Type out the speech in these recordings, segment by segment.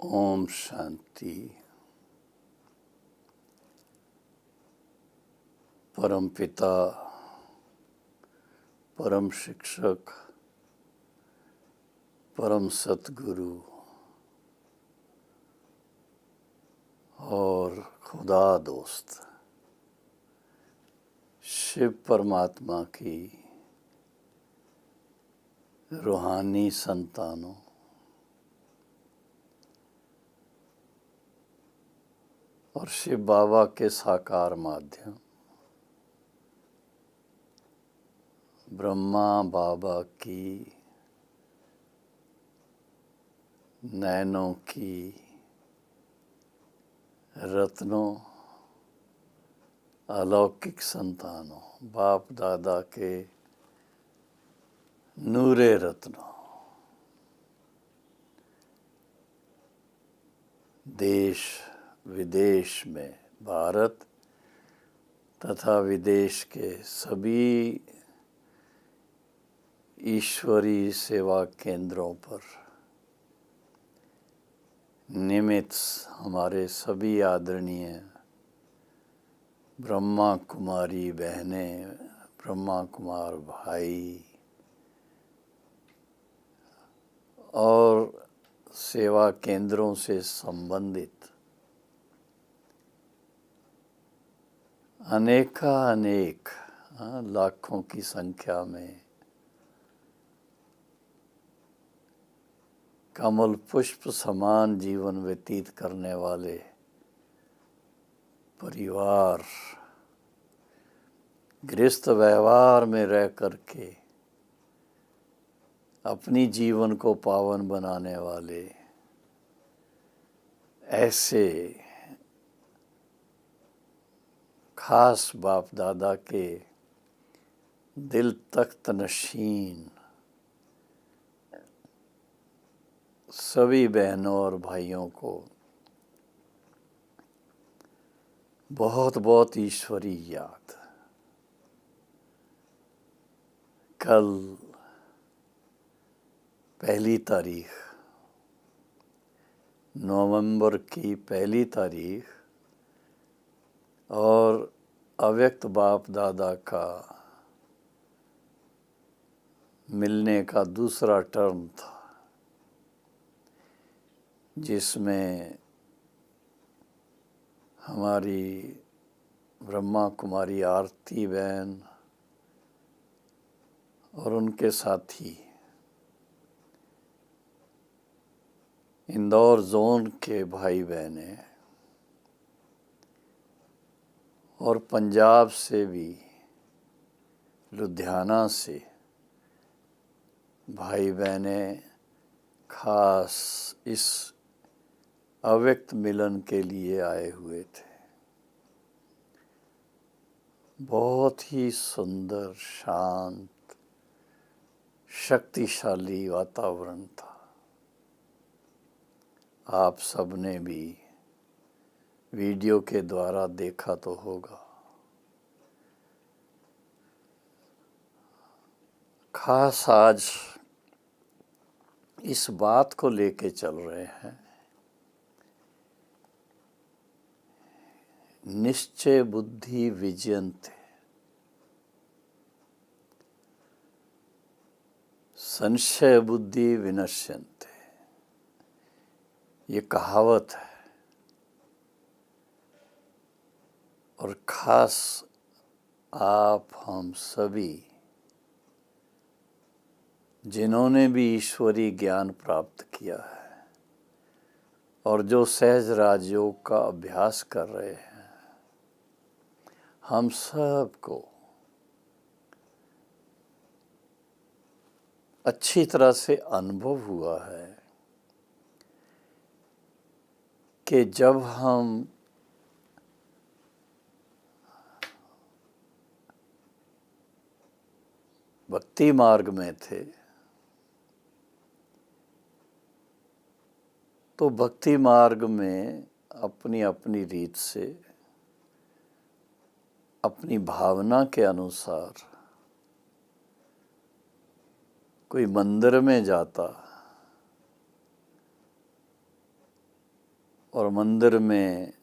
ओम शांति। परम पिता, परम शिक्षक, परम सतगुरु और खुदा दोस्त शिव परमात्मा की रूहानी संतानों, और शिव बाबा के साकार माध्यम ब्रह्मा बाबा की नैनों की रत्नों, अलौकिक संतानों, बाप दादा के नूरे रत्नों, देश विदेश में, भारत तथा विदेश के सभी ईश्वरीय सेवा केंद्रों पर निमित्त हमारे सभी आदरणीय ब्रह्मा कुमारी बहनें, ब्रह्मा कुमार भाई और सेवा केंद्रों से संबंधित अनेक लाखों की संख्या में कमल पुष्प समान जीवन व्यतीत करने वाले परिवार, गृहस्थ व्यवहार में रह करके अपनी जीवन को पावन बनाने वाले ऐसे खास बाप दादा के दिल तख्त नशीन सभी बहनों और भाइयों को बहुत बहुत ईश्वरी याद। कल 1 तारीख नवंबर की 1 तारीख और अव्यक्त बाप दादा का मिलने का दूसरा टर्म था, जिसमें हमारी ब्रह्मा कुमारी आरती बहन और उनके साथी इंदौर जोन के भाई बहने और पंजाब से भी, लुधियाना से भाई बहने खास इस अव्यक्त मिलन के लिए आए हुए थे। बहुत ही सुंदर, शांत, शक्तिशाली वातावरण था। आप सबने भी वीडियो के द्वारा देखा तो होगा। खास आज इस बात को लेके चल रहे हैं, निश्चय बुद्धि विजयन्ते, संशय बुद्धि विनश्यन्ते। ये कहावत है और खास आप हम सभी जिन्होंने भी ईश्वरी ज्ञान प्राप्त किया है और जो सहज राजयोग का अभ्यास कर रहे हैं, हम सबको अच्छी तरह से अनुभव हुआ है कि जब हम भक्ति मार्ग में थे तो भक्ति मार्ग में अपनी अपनी रीत से, अपनी भावना के अनुसार कोई मंदिर में जाता, और मंदिर में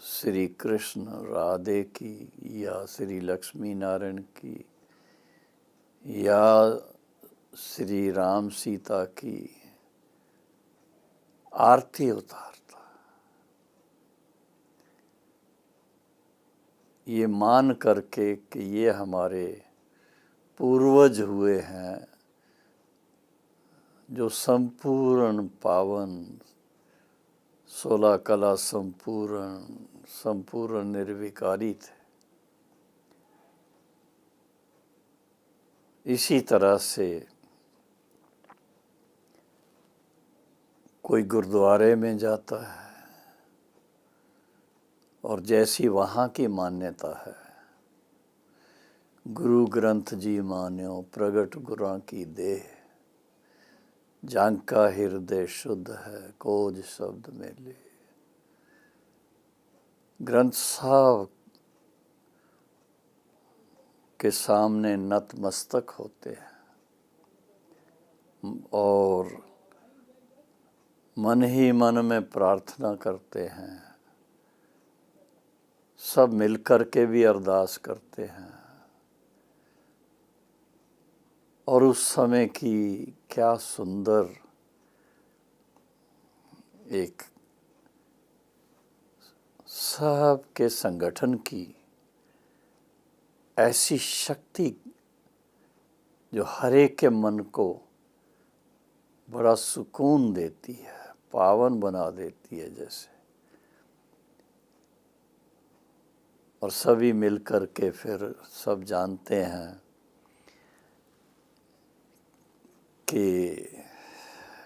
श्री कृष्ण राधे की या श्री लक्ष्मी नारायण की या श्री राम सीता की आरती उतारता, ये मान करके कि ये हमारे पूर्वज हुए हैं जो संपूर्ण पावन 16 कला संपूर्ण निर्विकारी थे। इसी तरह से कोई गुरुद्वारे में जाता है और जैसी वहाँ की मान्यता है, गुरु ग्रंथ जी मान्यो प्रगट गुरां की देह, जांका हृदय शुद्ध है कोज शब्द मेले। ग्रंथ साहब के सामने नतमस्तक होते हैं और मन ही मन में प्रार्थना करते हैं, सब मिलकर के भी अरदास करते हैं। और उस समय की क्या सुंदर एक सब के संगठन की ऐसी शक्ति जो हर एक के मन को बड़ा सुकून देती है, पावन बना देती है जैसे। और सभी मिलकर के फिर सब जानते हैं कि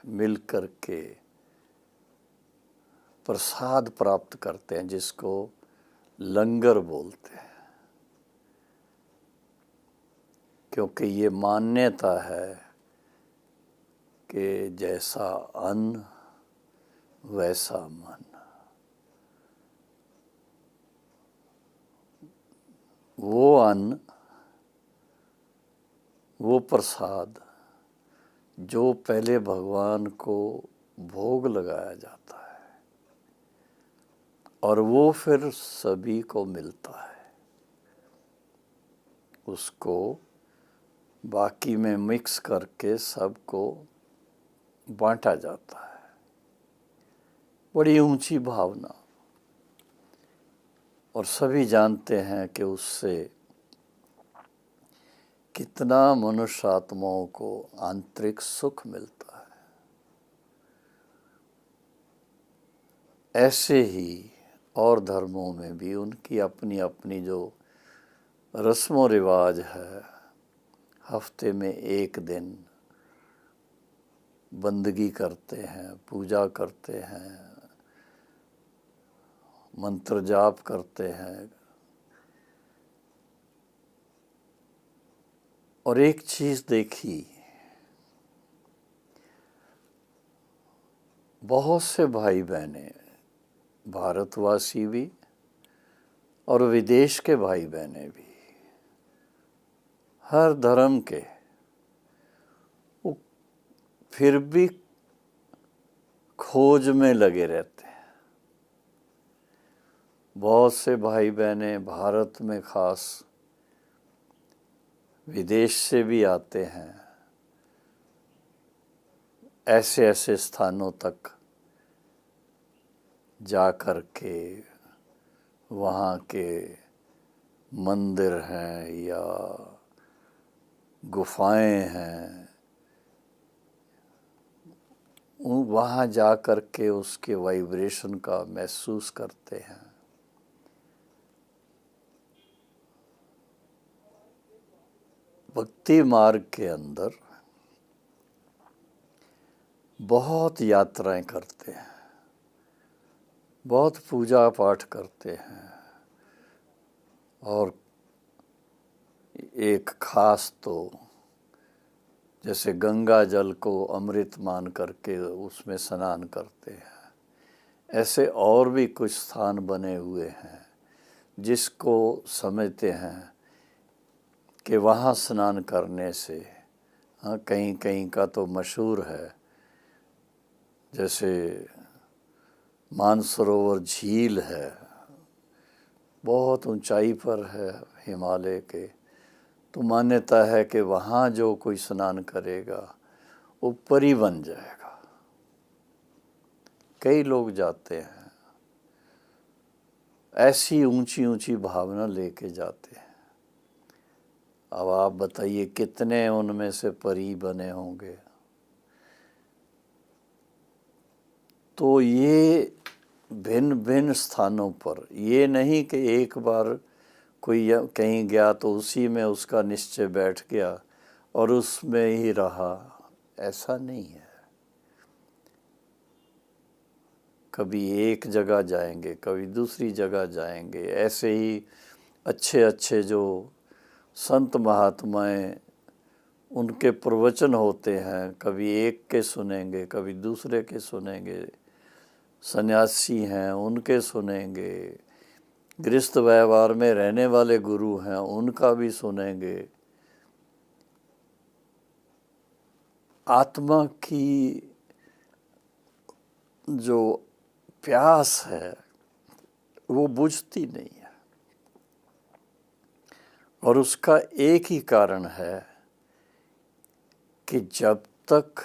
मिलकर के प्रसाद प्राप्त करते हैं, जिसको लंगर बोलते हैं। क्योंकि ये मान्यता है कि जैसा अन्न वैसा मन। वो अन्न, वो प्रसाद जो पहले भगवान को भोग लगाया जाता है और वो फिर सभी को मिलता है, उसको बाकी में मिक्स करके सबको बांटा जाता है। बड़ी ऊंची भावना। और सभी जानते हैं कि उससे कितना मनुष्य आत्माओं को आंतरिक सुख मिलता है। ऐसे ही और धर्मों में भी उनकी अपनी अपनी जो रस्मों रिवाज है, हफ्ते में एक दिन बंदगी करते हैं, पूजा करते हैं, मंत्र जाप करते हैं। और एक चीज देखी, बहुत से भाई बहने, भारतवासी भी और विदेश के भाई बहने भी, हर धर्म के, वो फिर भी खोज में लगे रहते हैं। बहुत से भाई बहने भारत में खास विदेश से भी आते हैं, ऐसे ऐसे स्थानों तक जा कर के वहाँ के मंदिर हैं या गुफाएं हैं, वहाँ जा कर के उसके वाइब्रेशन का महसूस करते हैं। भक्ति मार्ग के अंदर बहुत यात्राएं करते हैं, बहुत पूजा पाठ करते हैं और एक खास तो जैसे गंगा जल को अमृत मान करके उसमें स्नान करते हैं, ऐसे और भी कुछ स्थान बने हुए हैं जिसको समझते हैं कि वहाँ स्नान करने से, हाँ कहीं कहीं का तो मशहूर है जैसे मानसरोवर झील है, बहुत ऊंचाई पर है हिमालय के, तो मान्यता है कि वहाँ जो कोई स्नान करेगा वो परी बन जाएगा। कई लोग जाते हैं, ऐसी ऊंची ऊंची भावना लेके जाते हैं। अब आप बताइए कितने उनमें से परी बने होंगे। तो ये भिन्न भिन्न स्थानों पर, ये नहीं कि एक बार कोई कहीं गया तो उसी में उसका निश्चय बैठ गया और उसमें ही रहा, ऐसा नहीं है। कभी एक जगह जाएंगे, कभी दूसरी जगह जाएंगे। ऐसे ही अच्छे अच्छे जो संत महात्माएं, उनके प्रवचन होते हैं, कभी एक के सुनेंगे, कभी दूसरे के सुनेंगे। सन्यासी हैं उनके सुनेंगे, गृहस्थ व्यवहार में रहने वाले गुरु हैं उनका भी सुनेंगे। आत्मा की जो प्यास है वो बुझती नहीं है, और उसका एक ही कारण है कि जब तक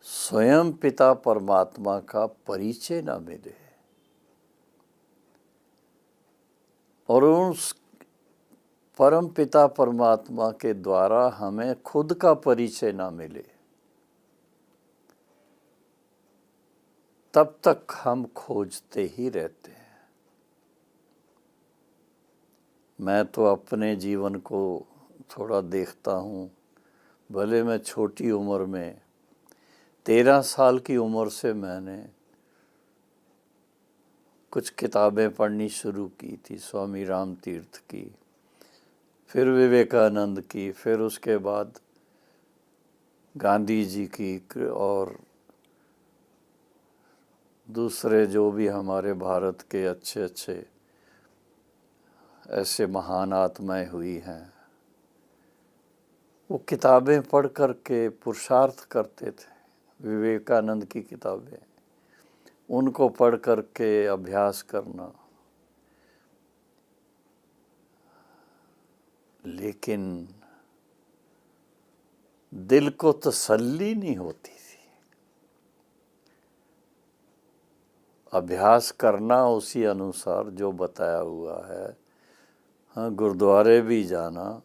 स्वयं पिता परमात्मा का परिचय ना मिले और उस परम पिता परमात्मा के द्वारा हमें खुद का परिचय ना मिले, तब तक हम खोजते ही रहते हैं। मैं तो अपने जीवन को थोड़ा देखता हूँ। भले मैं छोटी उम्र में 13 साल की उम्र से मैंने कुछ किताबें पढ़नी शुरू की थी, स्वामी राम तीर्थ की, फिर विवेकानंद की, फिर उसके बाद गांधी जी की और दूसरे जो भी हमारे भारत के अच्छे अच्छे ऐसे महान आत्माएं हुई हैं। वो किताबें पढ़ कर के पुरुषार्थ करते थे। विवेकानंद की किताबें, उनको पढ़ कर के अभ्यास करना, लेकिन दिल को तसल्ली नहीं होती थी। अभ्यास करना उसी अनुसार जो बताया हुआ है। हाँ, गुरुद्वारे भी जाना,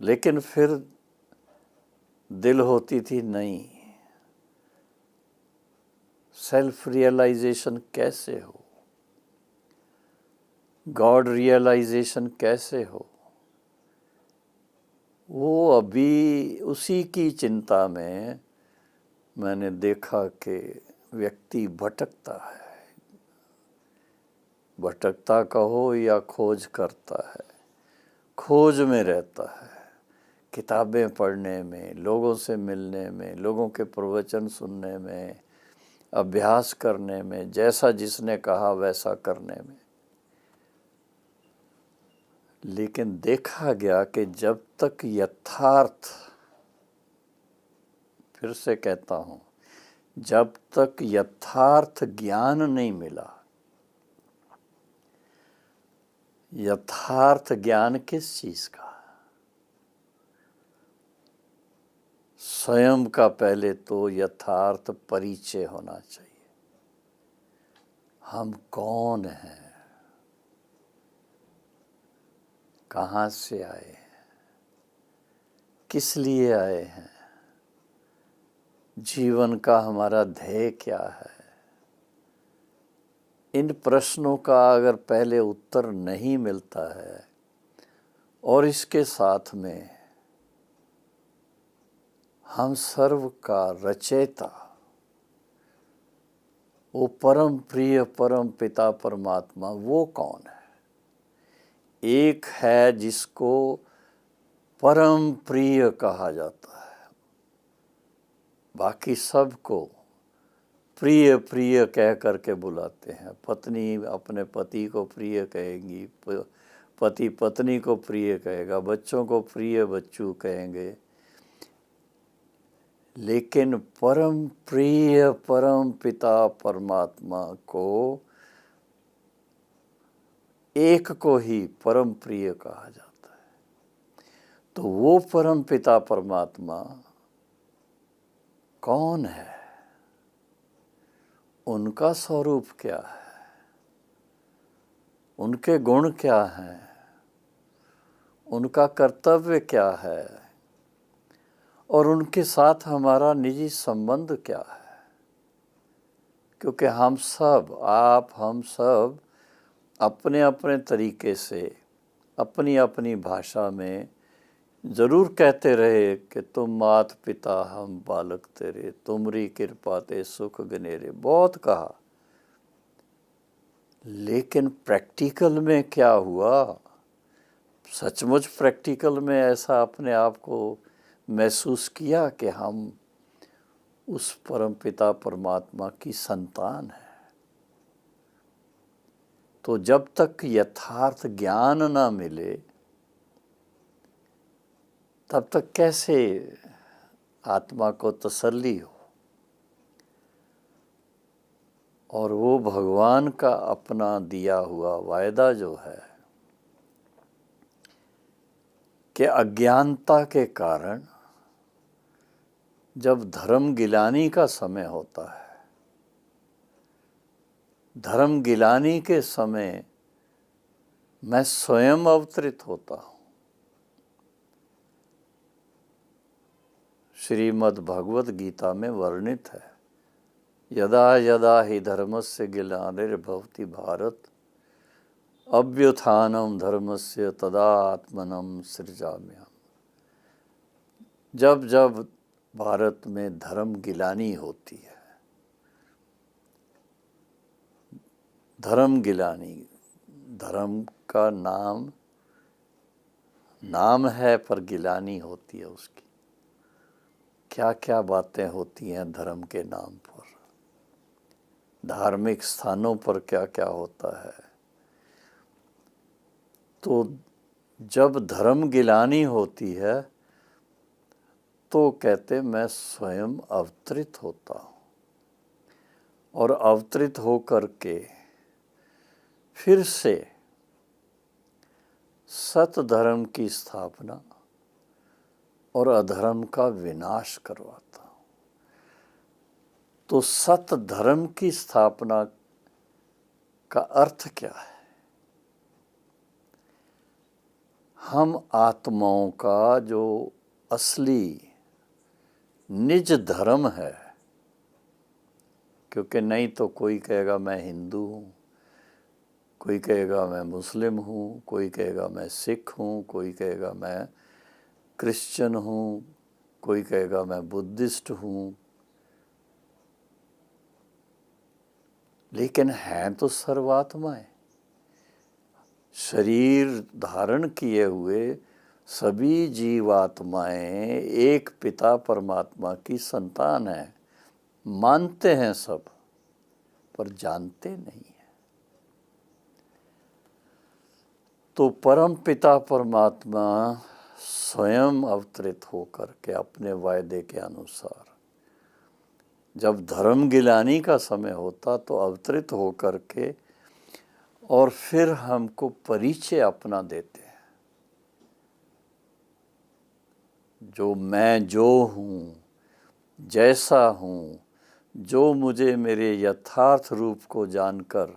लेकिन फिर दिल होती थी नहीं, सेल्फ रियलाइजेशन कैसे हो, गॉड रियलाइजेशन कैसे हो। वो अभी उसी की चिंता में मैंने देखा कि व्यक्ति भटकता है। भटकता कहो या खोज करता है, खोज में रहता है। किताबें पढ़ने में, लोगों से मिलने में, लोगों के प्रवचन सुनने में, अभ्यास करने में, जैसा जिसने कहा वैसा करने में। लेकिन देखा गया कि जब तक यथार्थ, फिर से कहता हूँ, जब तक यथार्थ ज्ञान नहीं मिला। यथार्थ ज्ञान किस चीज का? स्वयं का पहले तो यथार्थ परिचय होना चाहिए। हम कौन हैं, कहाँ से आए हैं, किस लिए आए हैं, जीवन का हमारा ध्येय क्या है। इन प्रश्नों का अगर पहले उत्तर नहीं मिलता है और इसके साथ में हम सर्व का रचयिता, वो परम प्रिय परम पिता परमात्मा, वो कौन है? एक है जिसको परम प्रिय कहा जाता है, बाकी सबको प्रिय प्रिय कह करके बुलाते हैं। पत्नी अपने पति को प्रिय कहेंगी, पति पत्नी को प्रिय कहेगा, बच्चों को प्रिय बच्चू कहेंगे। लेकिन परम प्रिय परम पिता परमात्मा को, एक को ही परम प्रिय कहा जाता है। तो वो परम पिता परमात्मा कौन है, उनका स्वरूप क्या है, उनके गुण क्या हैं, उनका कर्तव्य क्या है, और उनके साथ हमारा निजी संबंध क्या है। क्योंकि हम सब, हम सब अपने अपने तरीके से, अपनी अपनी भाषा में ज़रूर कहते रहे कि तुम मात पिता हम बालक तेरे, तुमरी कृपा ते सुख गनेरे, बहुत कहा। लेकिन प्रैक्टिकल में क्या हुआ? सचमुच प्रैक्टिकल में ऐसा अपने आप को महसूस किया कि हम उस परम पिता परमात्मा की संतान है। तो जब तक यथार्थ ज्ञान ना मिले तब तक कैसे आत्मा को तसल्ली हो। और वो भगवान का अपना दिया हुआ वायदा जो है कि अज्ञानता के कारण जब धर्म गिलानी का समय होता है, धर्म गिलानी के समय मैं स्वयं अवतरित होता हूँ। श्रीमद् भगवत गीता में वर्णित है, यदा यदा हि धर्मस्य ग्लानिर्भवति भारत अभ्युत्थानं धर्मस्य तदा आत्मनं सृजाम्यहम्। जब जब भारत में धर्म गिलानी होती है, धर्म गिलानी, धर्म का नाम है पर गिलानी होती है उसकी। क्या क्या बातें होती हैं धर्म के नाम पर, धार्मिक स्थानों पर क्या क्या होता है। तो जब धर्म गिलानी होती है तो कहते मैं स्वयं अवतरित होता हूँ, और अवतरित होकर के फिर से सत धर्म की स्थापना और अधर्म का विनाश करवाता हूँ। तो सत धर्म की स्थापना का अर्थ क्या है? हम आत्माओं का जो असली निज धर्म है, क्योंकि नहीं तो कोई कहेगा मैं हिंदू हूँ, कोई कहेगा मैं मुस्लिम हूँ, कोई कहेगा मैं सिख हूँ, कोई कहेगा मैं क्रिश्चियन हूँ, कोई कहेगा मैं बुद्धिस्ट हूँ, लेकिन हैं तो सर्वात्माएं। शरीर धारण किए हुए सभी जीवात्माएं एक पिता परमात्मा की संतान हैं। मानते हैं सब, पर जानते नहीं हैं। तो परम पिता परमात्मा स्वयं अवतरित होकर के अपने वायदे के अनुसार जब धर्म गिलानी का समय होता तो अवतरित होकर के और फिर हमको परिचय अपना देते हैं। जो मैं जो हूँ, जैसा हूँ, जो मुझे मेरे यथार्थ रूप को जानकर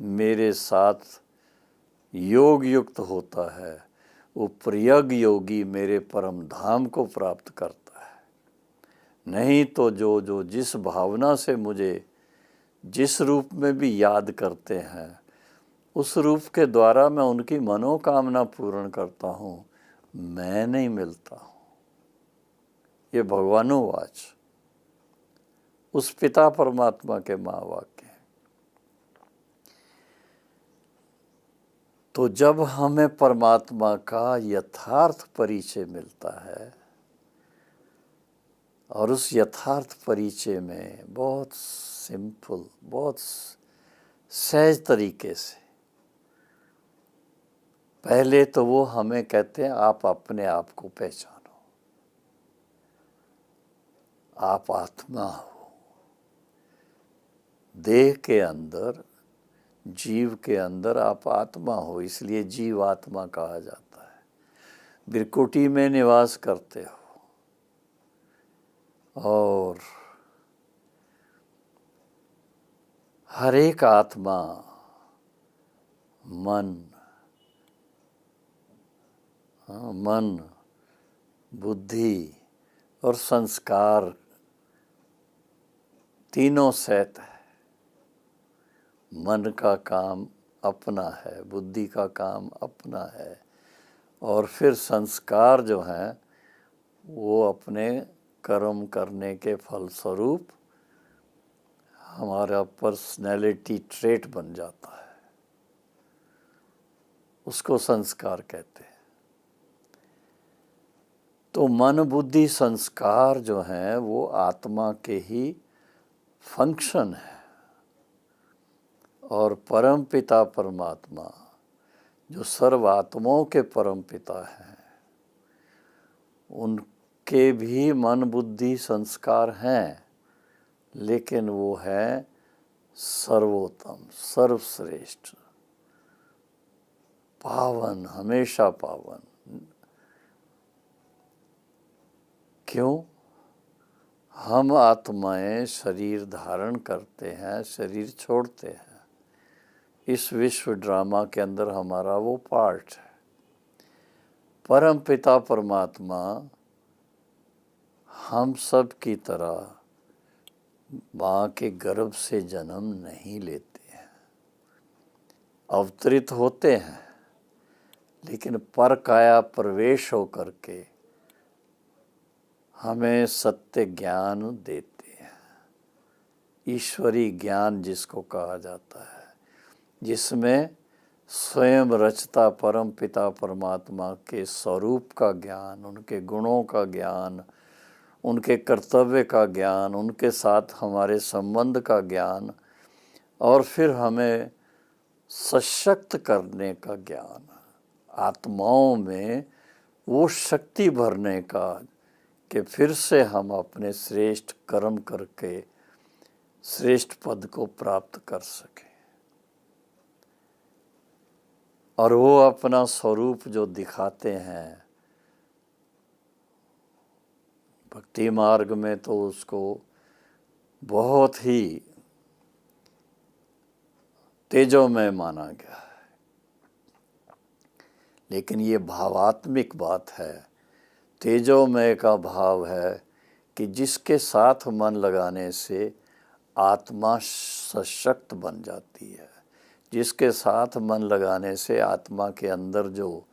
मेरे साथ योग युक्त होता है, वो प्रयग योगी मेरे परम धाम को प्राप्त करता है। नहीं तो जो जिस भावना से मुझे जिस रूप में भी याद करते हैं, उस रूप के द्वारा मैं उनकी मनोकामना पूर्ण करता हूँ, मैं नहीं मिलता हूँ। ये भगवानुवाच, उस पिता परमात्मा के महावाक्य हैं। तो जब हमें परमात्मा का यथार्थ परिचय मिलता है, और उस यथार्थ परिचय में बहुत सिंपल, बहुत सहज तरीके से, पहले तो वो हमें कहते हैं आप अपने आप को पहचानो। आप आत्मा हो। देह के अंदर, जीव के अंदर आप आत्मा हो, इसलिए जीव आत्मा कहा जाता है। बिरकुटी में निवास करते हो और हर एक आत्मा, मन, बुद्धि और संस्कार तीनों सेट है। मन का काम अपना है, बुद्धि का काम अपना है, और फिर संस्कार जो हैं वो अपने कर्म करने के फलस्वरूप हमारा पर्सनैलिटी ट्रेट बन जाता है, उसको संस्कार कहते हैं। तो मन, बुद्धि, संस्कार जो हैं वो आत्मा के ही फंक्शन है, और परम पिता परमात्मा जो सर्व आत्माओं के परम पिता हैं, उनके भी मन, बुद्धि, संस्कार हैं, लेकिन वो है सर्वोत्तम, सर्वश्रेष्ठ, पावन, हमेशा पावन। क्यों? हम आत्माएं शरीर धारण करते हैं, शरीर छोड़ते हैं। इस विश्व ड्रामा के अंदर हमारा वो पार्ट है। परम पिता परमात्मा हम सब की तरह माँ के गर्भ से जन्म नहीं लेते हैं, अवतरित होते हैं, लेकिन पर काया प्रवेश होकर के हमें सत्य ज्ञान देते हैं। ईश्वरी ज्ञान जिसको कहा जाता है, जिसमें स्वयं रचता परम पिता परमात्मा के स्वरूप का ज्ञान, उनके गुणों का ज्ञान, उनके कर्तव्य का ज्ञान, उनके साथ हमारे संबंध का ज्ञान, और फिर हमें सशक्त करने का ज्ञान, आत्माओं में वो शक्ति भरने का कि फिर से हम अपने श्रेष्ठ कर्म करके श्रेष्ठ पद को प्राप्त कर सकें। और वो अपना स्वरूप जो दिखाते हैं भक्ति मार्ग में, तो उसको बहुत ही तेजोमय माना गया है। लेकिन ये भावात्मिक बात है। तेजोमय का भाव है कि जिसके साथ मन लगाने से आत्मा सशक्त बन जाती है, जिसके साथ मन लगाने से आत्मा के अंदर जो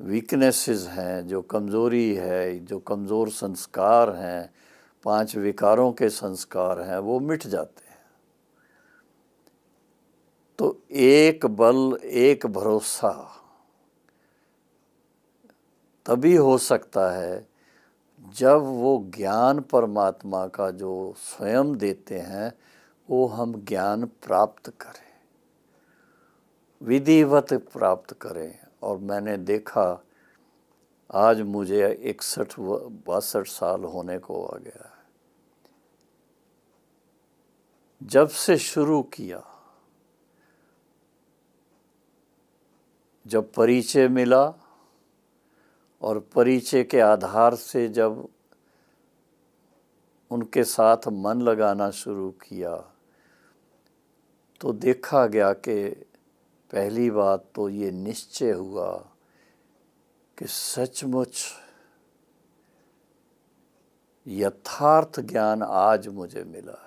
वीकनेसेस हैं, जो कमज़ोरी है, जो कमज़ोर संस्कार हैं, 5 विकारों के संस्कार हैं, वो मिट जाते हैं। तो एक बल, एक भरोसा तभी हो सकता है जब वो ज्ञान परमात्मा का जो स्वयं देते हैं वो हम ज्ञान प्राप्त करें, विधिवत प्राप्त करें। और मैंने देखा, आज मुझे 61-62 साल होने को आ गया है। जब से शुरू किया, जब परिचय मिला और परिचय के आधार से जब उनके साथ मन लगाना शुरू किया, तो देखा गया कि पहली बात तो ये निश्चय हुआ कि सचमुच यथार्थ ज्ञान आज मुझे मिला है।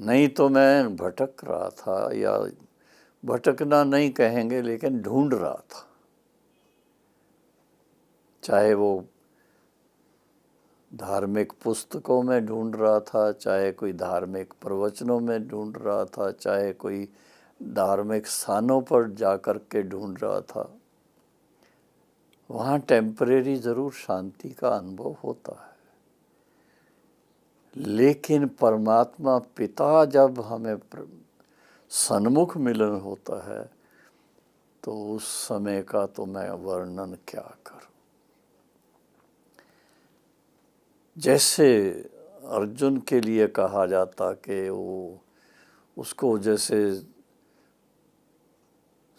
नहीं तो मैं भटक रहा था, या भटकना नहीं कहेंगे, लेकिन ढूंढ रहा था। चाहे वो धार्मिक पुस्तकों में ढूंढ रहा था, चाहे कोई धार्मिक प्रवचनों में ढूंढ रहा था, चाहे कोई धार्मिक स्थानों पर जाकर के ढूंढ रहा था। वहाँ टेम्परेरी ज़रूर शांति का अनुभव होता है, लेकिन परमात्मा पिता जब हमें सन्मुख मिलन होता है, तो उस समय का तो मैं वर्णन क्या करूं। जैसे अर्जुन के लिए कहा जाता कि वो उसको जैसे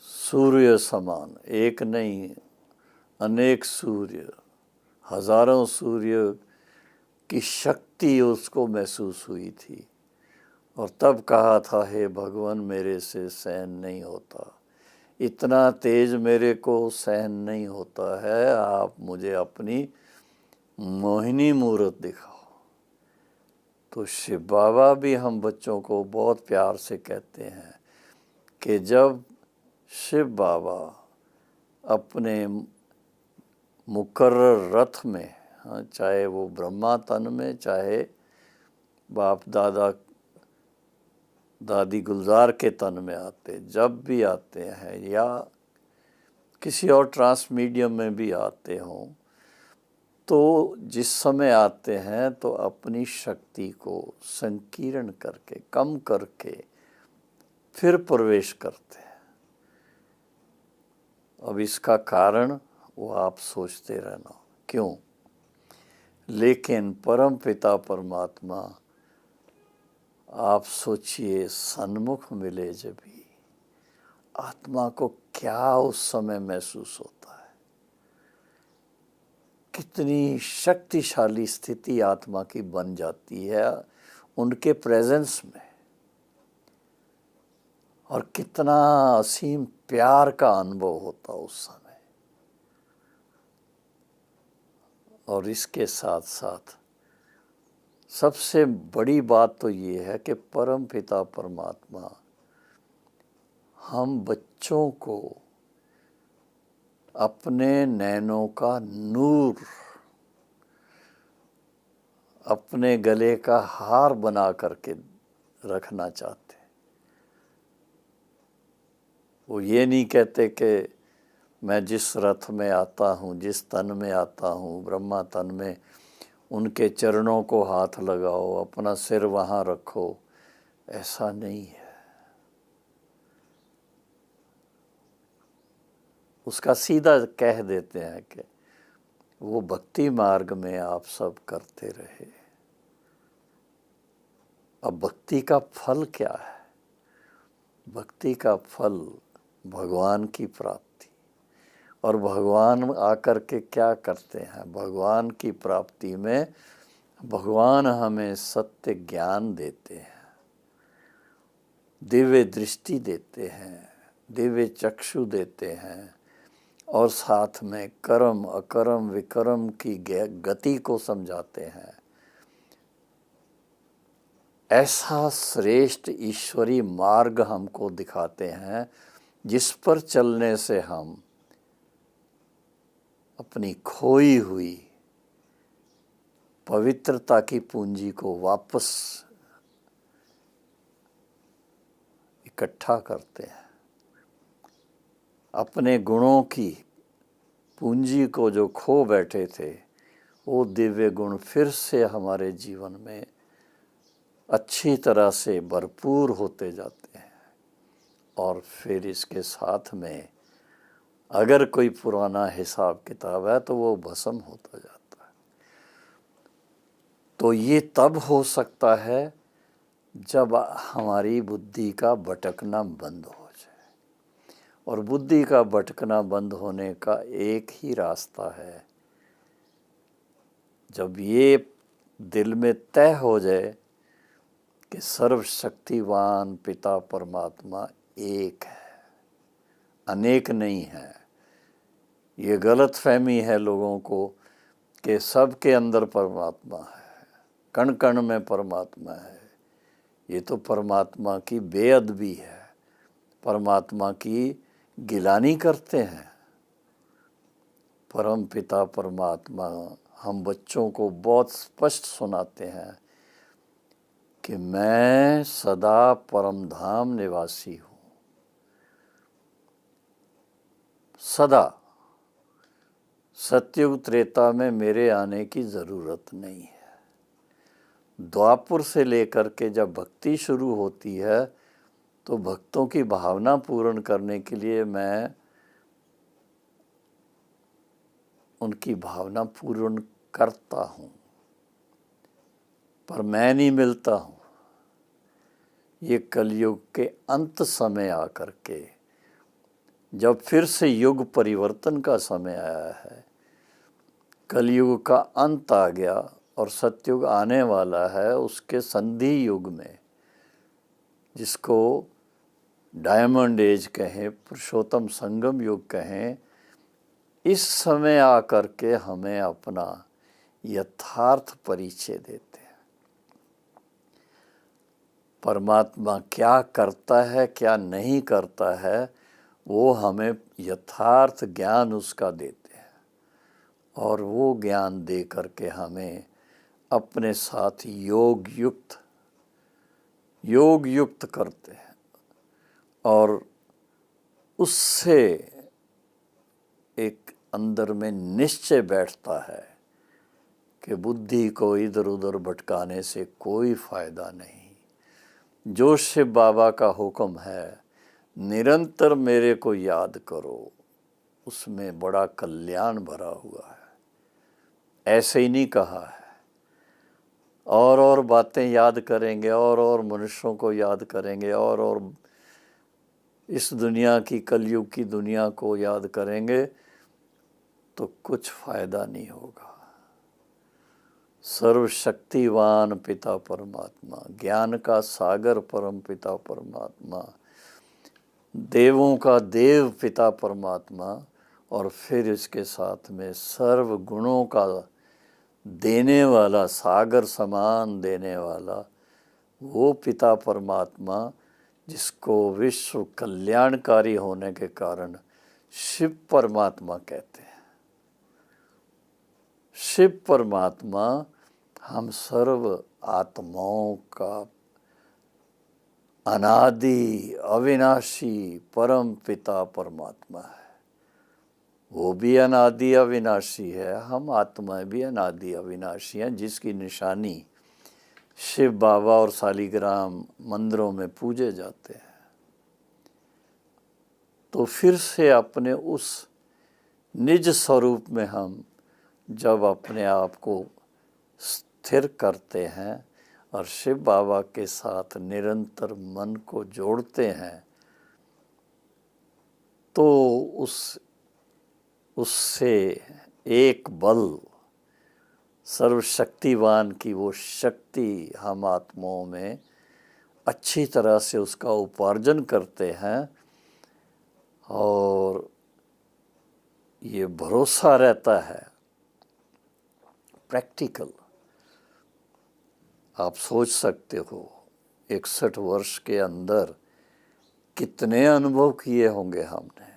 सूर्य समान, एक नहीं अनेक सूर्य, हजारों सूर्य की शक्ति उसको महसूस हुई थी, और तब कहा था हे भगवान मेरे से सहन नहीं होता, इतना तेज मेरे को सहन नहीं होता है, आप मुझे अपनी मोहिनी मूर्त दिखाओ। तो शिव बाबा भी हम बच्चों को बहुत प्यार से कहते हैं कि जब शिव बाबा अपने मुकर्रर रथ में, हाँ, चाहे वो ब्रह्मा तन में, चाहे बाप दादा दादी गुलजार के तन में आते, जब भी आते हैं या किसी और ट्रांस मीडियम में भी आते हों, तो जिस समय आते हैं तो अपनी शक्ति को संकीर्ण करके, कम करके फिर प्रवेश करते हैं। अब इसका कारण वो आप सोचते रहना क्यों, लेकिन परम पिता परमात्मा आप सोचिए सन्मुख मिले जब भी आत्मा को क्या उस समय महसूस होता है, कितनी शक्तिशाली स्थिति आत्मा की बन जाती है उनके प्रेजेंस में, और कितना असीम प्यार का अनुभव होता उस समय। और इसके साथ साथ सबसे बड़ी बात तो ये है कि परम पिता परमात्मा हम बच्चों को अपने नैनों का नूर, अपने गले का हार बना करके रखना चाहते। वो ये नहीं कहते कि मैं जिस रथ में आता हूँ, जिस तन में आता हूँ, ब्रह्मा तन में, उनके चरणों को हाथ लगाओ, अपना सिर वहाँ रखो, ऐसा नहीं है। उसका सीधा कह देते हैं कि वो भक्ति मार्ग में आप सब करते रहे। अब भक्ति का फल क्या है? भक्ति का फल भगवान की प्राप्ति, और भगवान आकर के क्या करते हैं? भगवान की प्राप्ति में भगवान हमें सत्य ज्ञान देते हैं, दिव्य दृष्टि देते हैं, दिव्य चक्षु देते हैं, और साथ में कर्म अकर्म विकर्म की गति को समझाते हैं। ऐसा श्रेष्ठ ईश्वरी मार्ग हमको दिखाते हैं जिस पर चलने से हम अपनी खोई हुई पवित्रता की पूंजी को वापस इकट्ठा करते हैं। अपने गुणों की पूंजी को जो खो बैठे थे, वो दिव्य गुण फिर से हमारे जीवन में अच्छी तरह से भरपूर होते जाते हैं। और फिर इसके साथ में अगर कोई पुराना हिसाब किताब है तो वो भस्म होता जाता है। तो ये तब हो सकता है जब हमारी बुद्धि का भटकना बंद हो जाए, और बुद्धि का भटकना बंद होने का एक ही रास्ता है, जब ये दिल में तय हो जाए कि सर्वशक्तिवान पिता परमात्मा एक है, अनेक नहीं है। ये गलत फहमी है लोगों को कि सबके अंदर परमात्मा है, कण कण में परमात्मा है। ये तो परमात्मा की बेअदबी है, परमात्मा की गिलानी करते हैं। परम पिता परमात्मा हम बच्चों को बहुत स्पष्ट सुनाते हैं कि मैं सदा परम धाम निवासी हूँ, सदा। सतयुग त्रेता में मेरे आने की ज़रूरत नहीं है। द्वापुर से लेकर के जब भक्ति शुरू होती है तो भक्तों की भावना पूर्ण करने के लिए मैं उनकी भावना पूर्ण करता हूँ। पर मैं नहीं मिलता हूँ। ये कलयुग के अंत समय आकर के, जब फिर से युग परिवर्तन का समय आया है, कलयुग का अंत आ गया और सतयुग आने वाला है, उसके संधि युग में, जिसको डायमंड एज कहें, पुरुषोत्तम संगम युग कहें, इस समय आकर के हमें अपना यथार्थ परिचय देते हैं। परमात्मा क्या करता है, क्या नहीं करता है, वो हमें यथार्थ ज्ञान उसका देते हैं, और वो ज्ञान दे करके हमें अपने साथ योग युक्त करते हैं, और उससे एक अंदर में निश्चय बैठता है कि बुद्धि को इधर उधर भटकाने से कोई फायदा नहीं। जो शिव बाबा का हुक्म है, निरंतर मेरे को याद करो, उसमें बड़ा कल्याण भरा हुआ है। ऐसे ही नहीं कहा है और बातें याद करेंगे, और मनुष्यों को याद करेंगे, और इस दुनिया की, कलयुग की दुनिया को याद करेंगे तो कुछ फायदा नहीं होगा। सर्वशक्तिवान पिता परमात्मा, ज्ञान का सागर परम पिता परमात्मा, देवों का देव पिता परमात्मा, और फिर इसके साथ में सर्व गुणों का देने वाला, सागर समान देने वाला वो पिता परमात्मा, जिसको विश्व कल्याणकारी होने के कारण शिव परमात्मा कहते हैं। शिव परमात्मा हम सर्व आत्माओं का अनादि अविनाशी परम पिता परमात्मा है। वो भी अनादि अविनाशी है, हम आत्माएं भी अनादि अविनाशी हैं, जिसकी निशानी शिव बाबा और शालिग्राम मंदिरों में पूजे जाते हैं। तो फिर से अपने उस निज स्वरूप में हम जब अपने आप को स्थिर करते हैं और शिव बाबा के साथ निरंतर मन को जोड़ते हैं, तो उससे एक बल, सर्वशक्तिवान की वो शक्ति हम आत्माओं में अच्छी तरह से उसका उपार्जन करते हैं, और ये भरोसा रहता है प्रैक्टिकल। आप सोच सकते हो 61 वर्ष के अंदर कितने अनुभव किए होंगे हमने।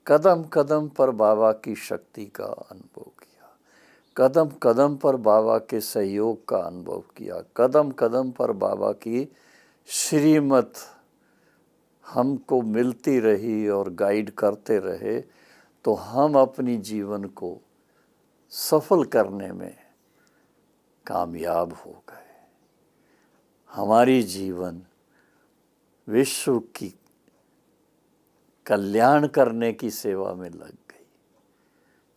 कदम कदम पर बाबा की शक्ति का अनुभव किया, कदम कदम पर बाबा के सहयोग का अनुभव किया, कदम कदम पर बाबा की श्रीमत हमको मिलती रही और गाइड करते रहे, तो हम अपनी जीवन को सफल करने में कामयाब हो गए। हमारी जीवन विश्व की कल्याण करने की सेवा में लग गई।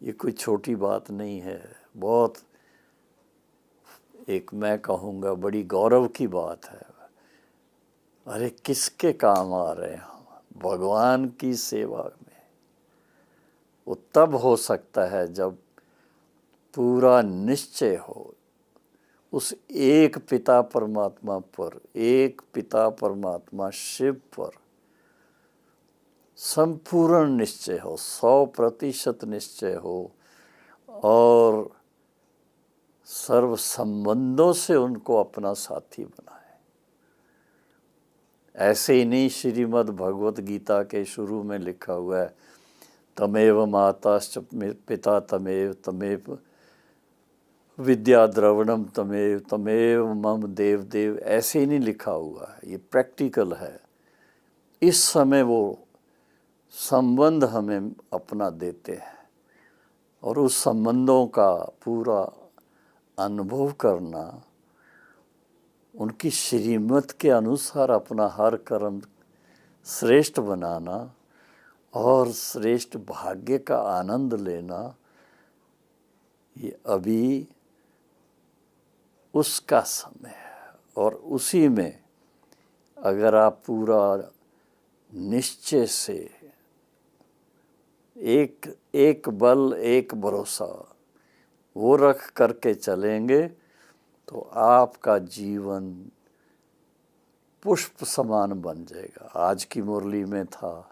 ये कोई छोटी बात नहीं है, बहुत एक मैं कहूँगा बड़ी गौरव की बात है। अरे किसके काम आ रहे हैं हम? भगवान की सेवा में। वो तब हो सकता है जब पूरा निश्चय हो उस एक पिता परमात्मा पर, एक पिता परमात्मा शिव पर संपूर्ण निश्चय हो, 100% निश्चय हो, और सर्व संबंधों से उनको अपना साथी बनाए। ऐसे ही नहीं, श्रीमद् भगवत गीता के शुरू में लिखा हुआ है, तमेव माताश्च पिता तमेव तमेव विद्या द्रवणम तमेव तमेव मम देव देव। ऐसे ही नहीं लिखा हुआ है, ये प्रैक्टिकल है। इस समय वो संबंध हमें अपना देते हैं, और उस संबंधों का पूरा अनुभव करना, उनकी श्रीमत के अनुसार अपना हर कर्म श्रेष्ठ बनाना और श्रेष्ठ भाग्य का आनंद लेना, ये अभी उसका समय है। और उसी में अगर आप पूरा निश्चय से एक बल एक भरोसा वो रख करके चलेंगे तो आपका जीवन पुष्प समान बन जाएगा। आज की मुरली में था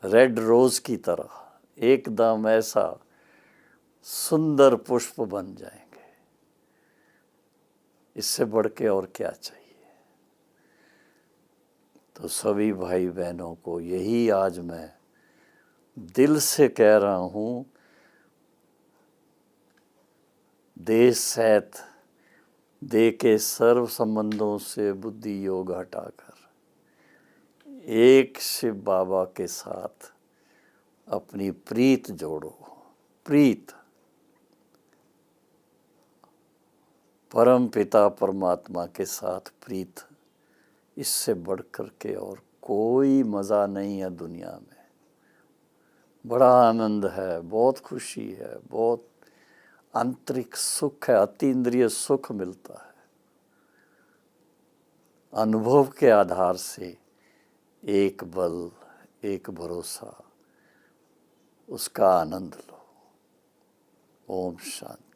रेड रोज की तरह एकदम ऐसा सुंदर पुष्प बन जाएंगे। इससे बढ़ के और क्या चाहिए। तो सभी भाई बहनों को यही आज मैं दिल से कह रहा हूँ, देश सहित दे के सर्व संबंधों से बुद्धि योग हटाकर एक शिव बाबा के साथ अपनी प्रीत जोड़ो। प्रीत परम पिता परमात्मा के साथ प्रीत, इससे बढ़कर के और कोई मज़ा नहीं है दुनिया में। बड़ा आनंद है, बहुत खुशी है, बहुत आंतरिक सुख है, अतीन्द्रिय सुख मिलता है। अनुभव के आधार से एक बल एक भरोसा, उसका आनंद लो। ओम शांति।